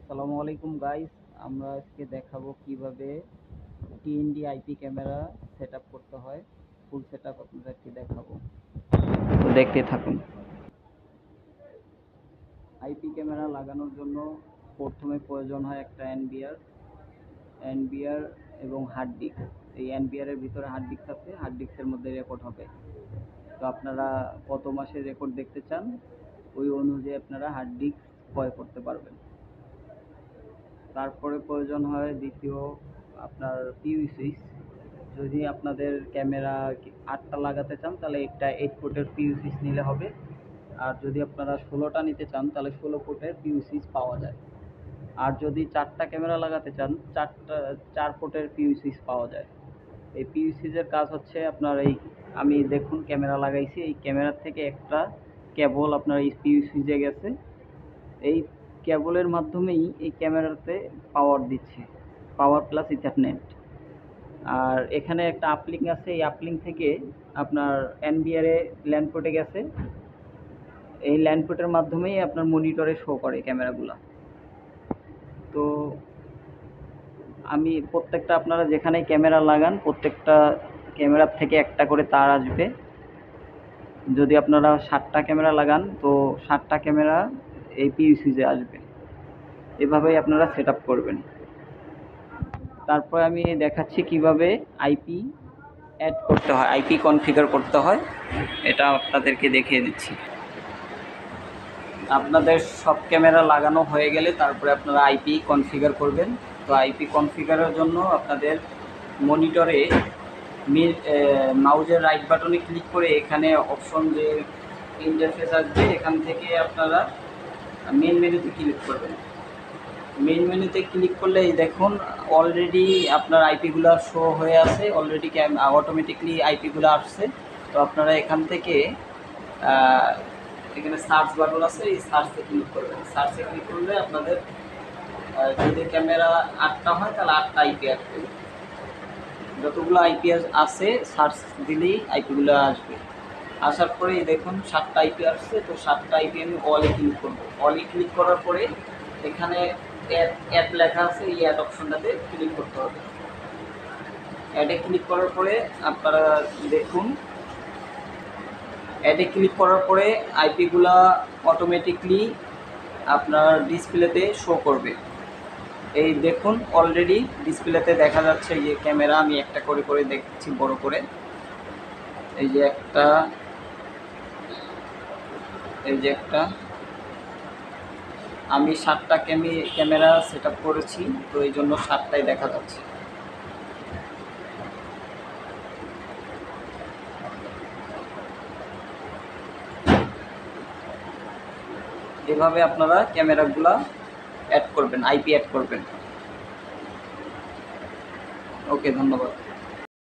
আসসালামু আলাইকুম গাইস, আমরা আজকে দেখাবো কিভাবে টিএনডি আইপি ক্যামেরা সেটআপ করতে হয়। ফুল সেটআপ আপনাদেরকে দেখাবো, তো দেখতে থাকুন। আইপি ক্যামেরা লাগানোর জন্য প্রথমে প্রয়োজন হয় একটা এনবিআর এবং হার্ড ডিস্ক। এই এনবিআর এর ভিতরে হার্ড ডিস্ক আছে, হার্ড ডিস্কের মধ্যে রেকর্ড হবে। তো আপনারা কত মাসের রেকর্ড দেখতে চান ওই অনুযায়ী আপনারা হার্ড ডিস্ক ক্রয় করতে পারবেন। তারপরে প্রয়োজন হয় দ্বিতীয় আপনার পিইউ সুইচ। যদি আপনাদের ক্যামেরা 8টা লাগাতে চান তাহলে একটা 8 পোর্টের পিইউ সুইচ নিলে হবে। আর যদি আপনারা 16টা নিতে চান তাহলে 16 পোর্টের পিইউ সুইচ পাওয়া যায়। আর যদি 4টা ক্যামেরা লাগাতে চান 4 পোর্টের পিইউ সুইচ পাওয়া যায়। এই পিইউ সুইচের কাজ হচ্ছে আপনার আমি দেখুন ক্যামেরা লাগাইছি, এই ক্যামেরার থেকে একটা কেবল আপনার এই পিইউ সুইচে গেছে। এই কেবলের মাধ্যমেই এই ক্যামেরাতে পাওয়ার দিচ্ছে, পাওয়ার প্লাস ইথারনেট। আর এখানে একটা আপলিঙ্ক আছে, এই আপলিঙ্ক থেকে আপনার এনবিআর এ ল্যান্ড পোর্টে গেছে। এই ল্যান্ড পোর্টের মাধ্যমেই আপনার মনিটরে শো করে ক্যামেরাগুলো। তো আমি প্রত্যেকটা আপনারা যেখানে ক্যামেরা লাগান প্রত্যেকটা ক্যামেরার থেকে একটা করে তার আসবে। যদি আপনারা 7টা ক্যামেরা লাগান তো 7টা ক্যামেরা এই পিইউ সুইচে আসবে। এভাবেই আপনারা সেট আপ করবেন। তারপরে আমি দেখাচ্ছি কিভাবে আইপি অ্যাড করতে হয়, আইপি কনফিগার করতে হয়, এটা আপনাদেরকে দেখিয়ে দিচ্ছি। আপনাদের সব ক্যামেরা লাগানো হয়ে গেলে তারপরে আপনারা আইপি কনফিগার করবেন। তো আইপি কনফিগারের জন্য আপনাদের মনিটরে মাউজের রাইট বাটনে ক্লিক করে এখানে অপশন যে ইন্টারফেস আসবে এখান থেকে আপনারা মেন মেনুতে ক্লিক করবেন। মেইন মেনুতে ক্লিক করলে দেখুন অলরেডি আপনার আইপিগুলো শো হয়ে আছে, অলরেডি অটোমেটিকলি আইপিগুলো আসছে। তো আপনারা এখান থেকে এখানে সার্চ বাটন আছে, এই সার্চে ক্লিক করবেন। সার্চে ক্লিক করলে আপনাদের যদি ক্যামেরা 8টা হয় তাহলে 8টা আইপি আসবে। যতগুলো আইপি আছে সার্চ দিলেই আইপিগুলো আসবে। আসার পরে দেখুন 7টা আইপি আসছে। তো 7টা আইপি আমি অলে ক্লিক করবো। অলে ক্লিক করার পরে এখানে অ্যাড লেখা আছে, এই অ্যাড অপশনটাতে ক্লিক করতে হবে। অ্যাডে ক্লিক করার পরে আপনারা দেখুন অ্যাডে ক্লিক করার পরে আইপিগুলা অটোমেটিকলি আপনার ডিসপ্লেতে শো করবে। এই দেখুন অলরেডি ডিসপ্লেতে দেখা যাচ্ছে যে ক্যামেরা, আমি একটা করে করে দেখছি বড় করে। এই যে একটা, এই যে একটা, আমি 7টা ক্যামেরা সেট আপ করেছি, তো এই জন্য 7টাই দেখা যাচ্ছে। এভাবে আপনারা ক্যামেরাগুলো অ্যাড করবেন, আইপি অ্যাড করবেন। ওকে, ধন্যবাদ।